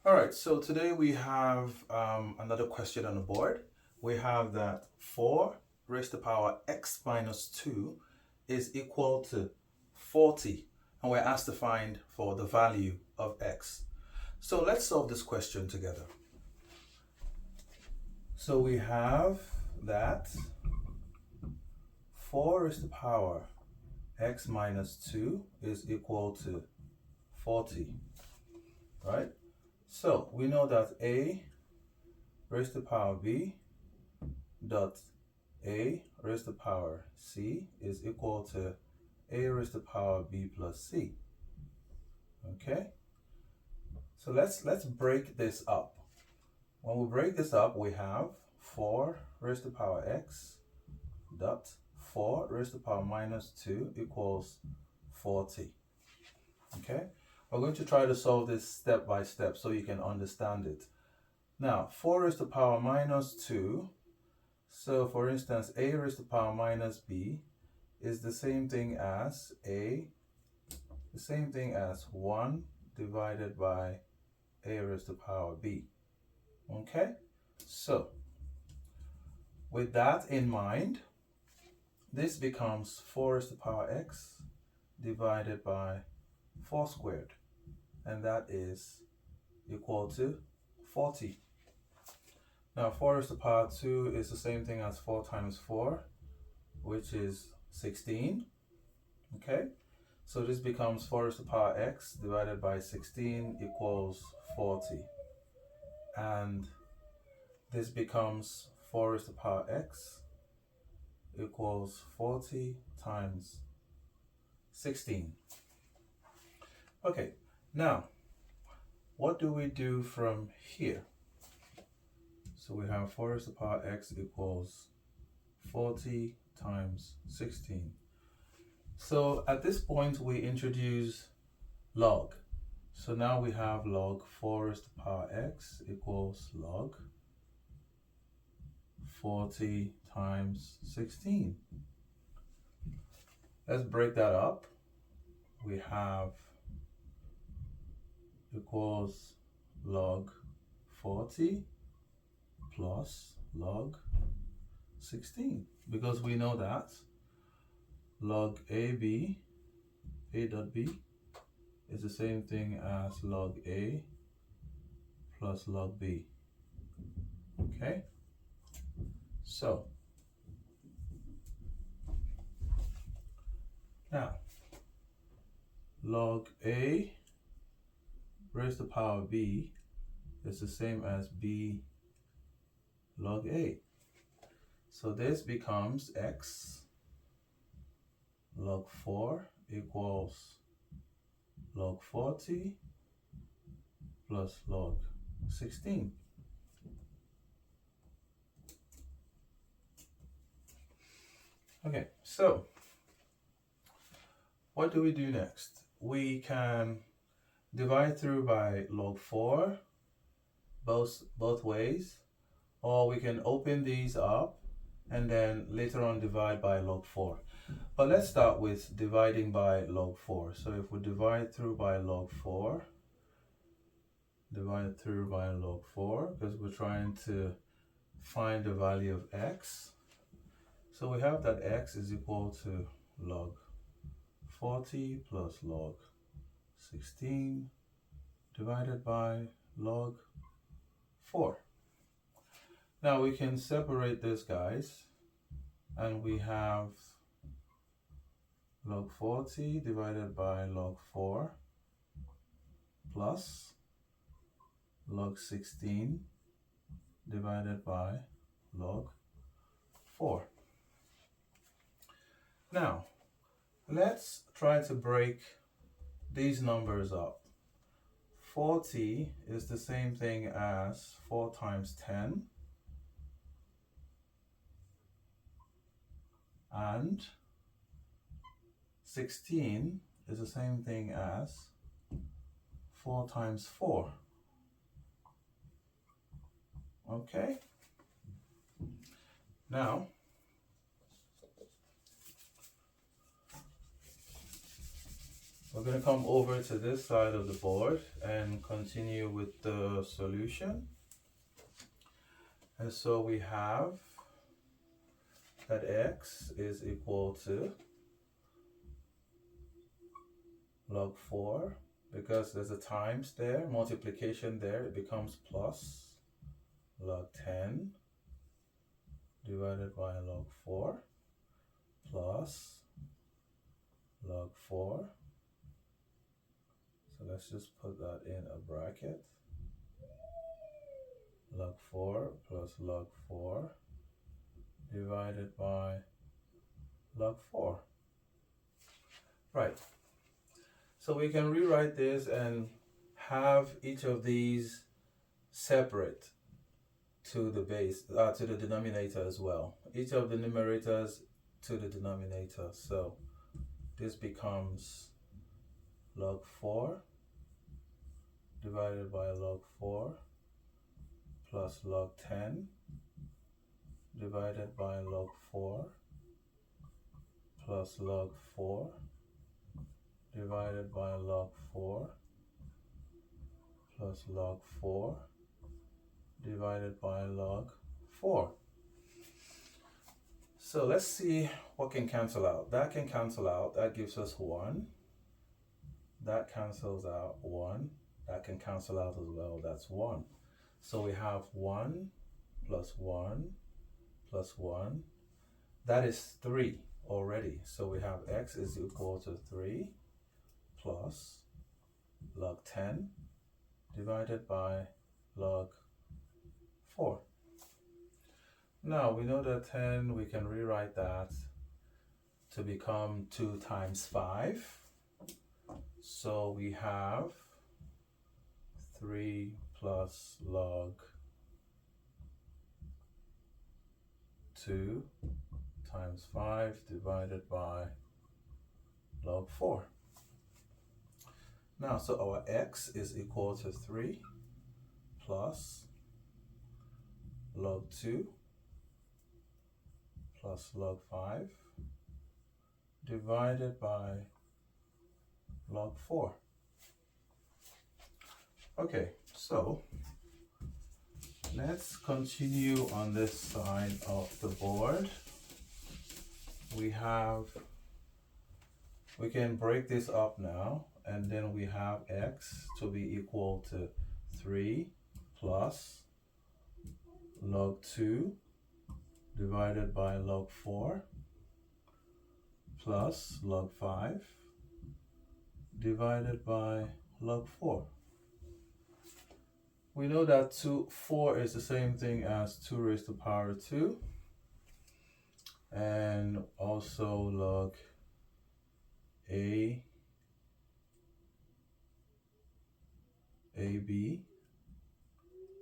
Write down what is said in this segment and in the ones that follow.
All right, so today we have another question on the board. We have that 4 raised to the power x minus 2 is equal to 40, and we're asked to find for the value of x. So let's solve this question together. So we have that 4 raised to the power x minus 2 is equal to 40, right? So we know that a raised to the power b dot a raised to the power c is equal to a raised to the power b plus c. Okay, so let's break this up. When we break this up, we have 4 raised to the power x dot 4 raised to the power minus 2 equals 40. Okay, we're going to try to solve this step by step so you can understand it. Now, 4 raised to the power minus 2. So, for instance, a raised to the power minus b is the same thing as 1 divided by a raised to the power b. Okay, so with that in mind, this becomes 4 raised to the power x divided by 4 squared, and that is equal to 40. Now 4 raised to the power 2 is the same thing as 4 times 4, which is 16. Okay, so this becomes 4 raised to the power x divided by 16 equals 40. And this becomes 4 raised to the power x equals 40 times 16. Okay, now what do we do from here? So we have 4 raised to the power x equals 40 times 16. So at this point we introduce log. So now we have log 4 raised to the power x equals log 40 times 16. Let's break that up. We have equals log 40 plus log 16, because we know that log a dot b is the same thing as log a plus log b. Okay, so now log a raised to the power b is the same as b log a. So this becomes x log 4 equals log 40 plus log 16. Okay, so what do we do next? We can divide through by log 4 both ways, or we can open these up and then later on divide by log 4. But let's start with dividing by log 4. So if we divide through by log 4, because we're trying to find the value of x. So we have that x is equal to log 40 plus log 16 divided by log 4. Now we can separate this, guys, and we have log 40 divided by log 4 plus log 16 divided by log 4. Now let's try to break these numbers up. 40 is the same thing as 4 times 10, and 16 is the same thing as 4 times 4. Okay, now We're going to come over to this side of the board and continue with the solution. And so we have that x is equal to log 4. Because there's a times there, multiplication there, it becomes plus log 10 divided by log 4 plus log 4. So let's just put that in a bracket. Log 4 plus log 4 divided by log 4. Right. So we can rewrite this and have each of these separate to the base, to the denominator as well. Each of the numerators to the denominator. So this becomes log 4 divided by log 4 plus log 10 divided by log 4 plus log 4 divided by log 4 plus log 4 divided by log 4. So let's see what can cancel out. That can cancel out. That gives us 1. That cancels out 1. That can cancel out as well. That's 1. So we have 1 plus 1 plus 1. That is 3 already. So we have x is equal to 3 plus log 10 divided by log 4. Now we know that 10, we can rewrite that to become 2 times 5. So we have 3 plus log 2 times 5 divided by log 4. Now, so our x is equal to 3 plus log 2 plus log 5 divided by log 4. Okay, so let's continue on this side of the board. We can break this up now, and then we have x to be equal to 3 plus log 2 divided by log 4 plus log 5 divided by log 4. We know that 4 is the same thing as 2 raised to the power 2, and also log AB,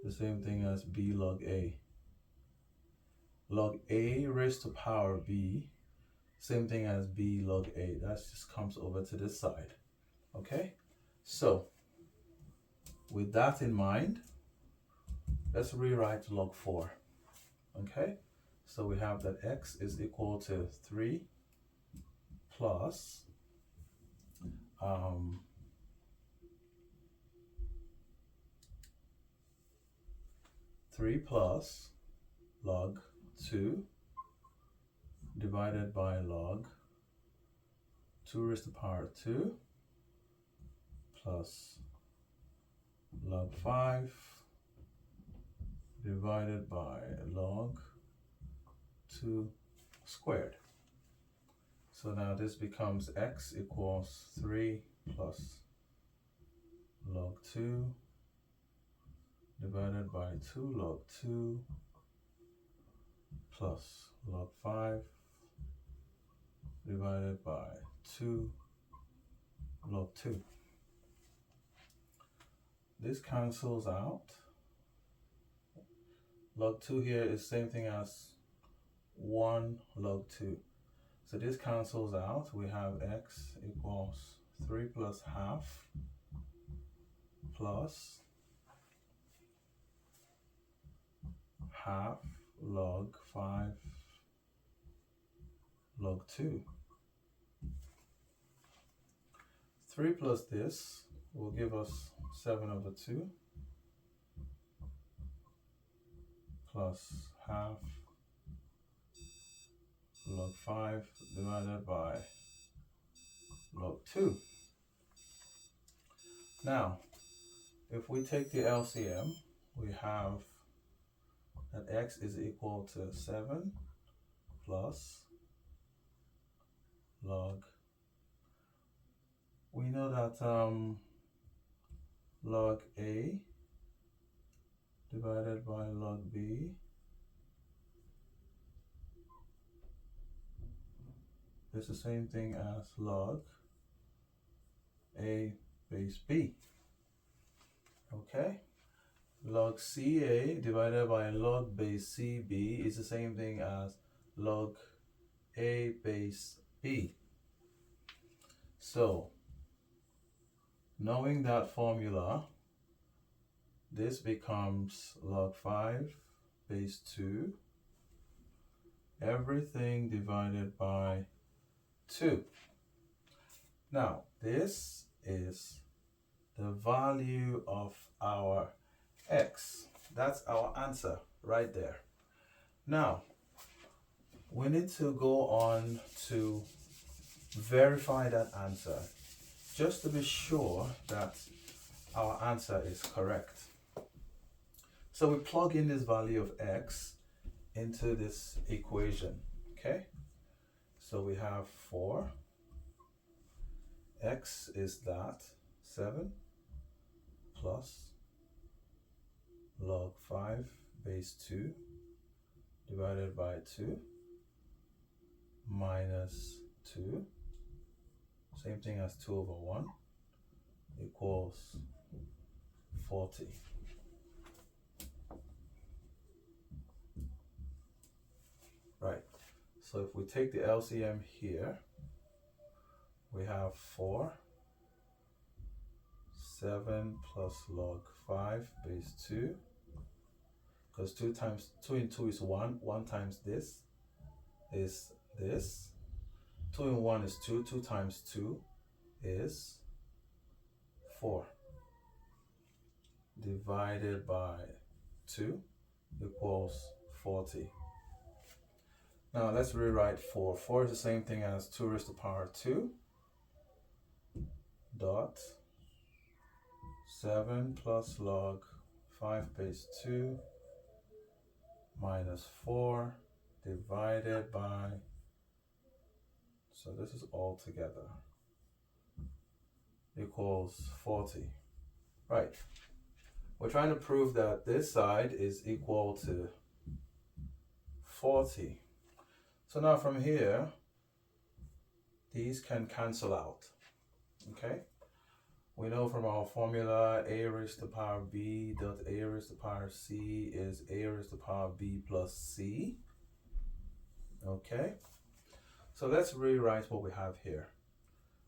the same thing as B log A. Log A raised to power B, same thing as B log A. That just comes over to this side. Okay, so with that in mind, let's rewrite log 4. Okay, so we have that x is equal to 3 plus 3 plus log 2 divided by log 2 raised to the power 2 plus log 5 divided by log 2 squared. So now this becomes x equals 3 plus log 2 divided by 2 log 2 plus log 5 divided by 2 log 2. This cancels out. Log 2 here is same thing as 1 log 2. So this cancels out. We have x equals 3 plus half plus half log 5 log 2. 3 plus this will give us 7 over 2 plus half log 5 divided by log 2. Now, if we take the LCM, we have that x is equal to 7 plus log. We know that log A divided by log B is the same thing as log A base B. Okay? Log CA divided by log base CB is the same thing as log A base B. So, knowing that formula, this becomes log 5 base 2, everything divided by 2. Now, this is the value of our x. That's our answer right there. Now, we need to go on to verify that answer just to be sure that our answer is correct. So we plug in this value of x into this equation, okay? So we have 4, x is that 7 plus log 5 base 2 divided by 2 minus 2, same thing as 2 over 1, equals 40. Right, so if we take the LCM here, we have 4, 7 plus log 5 base 2, because 2 in 2 is 1, 1 times this is this, 2 in 1 is 2, 2 times 2 is 4, divided by 2 equals 40. Now let's rewrite 4. 4 is the same thing as 2 raised to the power 2 dot 7 plus log 5 base 2 minus 4 divided by, so this is all together, equals 40. Right. We're trying to prove that this side is equal to 40. So now from here, these can cancel out. Okay? We know from our formula a raised to the power b dot a raised to the power c is a raised to the power b plus c. Okay? So let's rewrite what we have here.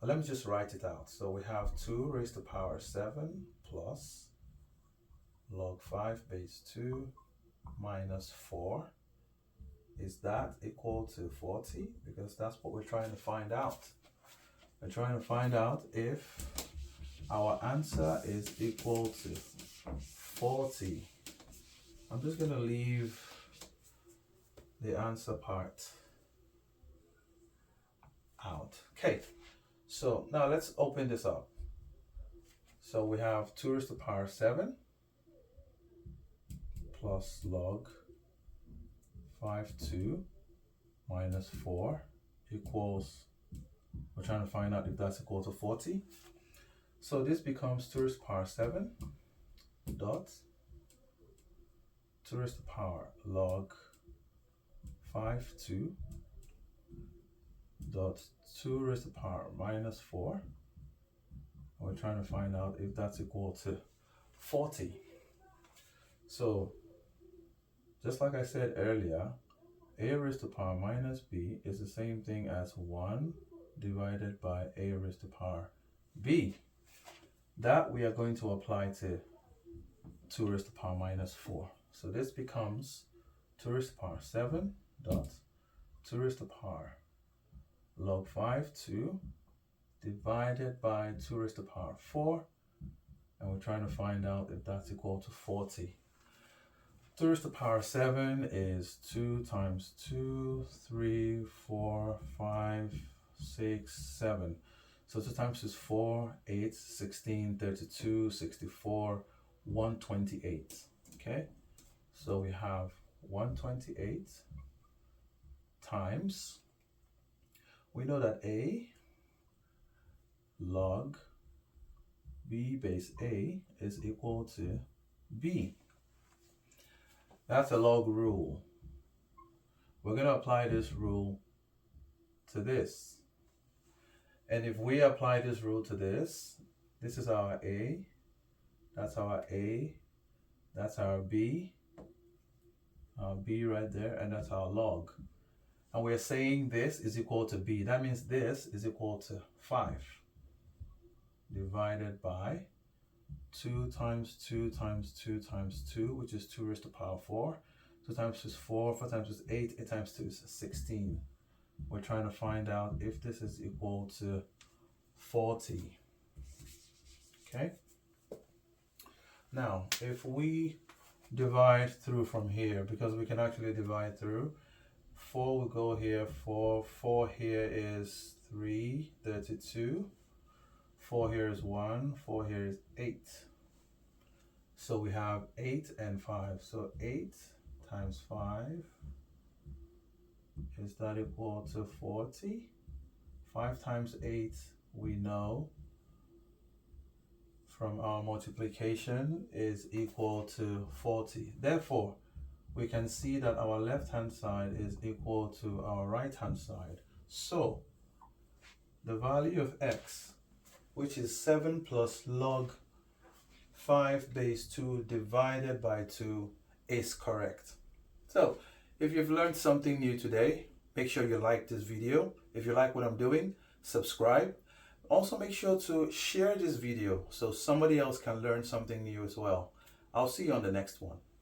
Well, let me just write it out. So we have 2 raised to the power 7 plus log 5 base 2 minus 4. Is that equal to 40? Because that's what we're trying to find out. We're trying to find out if our answer is equal to 40. I'm just going to leave the answer part out. Okay, so now let's open this up. So we have 2 raised to the power 7 plus log 5 2 minus 4 equals, we're trying to find out if that's equal to 40. So this becomes 2 raised to the power 7 dot 2 raised to the power log 5 2 dot 2 raised to the power minus 4. And we're trying to find out if that's equal to 40. So just like I said earlier, a raised to the power minus b is the same thing as 1 divided by a raised to the power b. That we are going to apply to 2 raised to the power minus 4. So this becomes 2 raised to the power 7 dot 2 raised to the power log 5 2 divided by 2 raised to the power 4. And we're trying to find out if that's equal to 40. 2 raised to the power 7 is 2 times 2, 3, 4, 5, 6, 7. So 2 times 2 is 4, 8, 16, 32, 64, 128. Okay, so we have 128 times, we know that a log b base a is equal to b. That's a log rule. We're going to apply this rule to this. And if we apply this rule to this, this is our a, that's our a, that's our b right there, and that's our log. And we're saying this is equal to b. That means this is equal to 5 divided by 2 times 2 times 2 times 2, which is 2 raised to the power 4. 2 times 2 is 4, 4 times 2 is 8, 8 times 2 is 16. We're trying to find out if this is equal to 40. Okay? Now, if we divide through from here, because we can actually divide through, 4 will go here, 4 here is 3, 32. 4 here is 1, 4 here is 8. So we have 8 and 5. So 8 times 5, is that equal to 40? 5 times 8, we know from our multiplication, is equal to 40. Therefore, we can see that our left-hand side is equal to our right-hand side. So the value of x, which is 7 plus log 5 base 2 divided by 2, is correct. So if you've learned something new today, make sure you like this video. If you like what I'm doing, subscribe. Also make sure to share this video so somebody else can learn something new as well. I'll see you on the next one.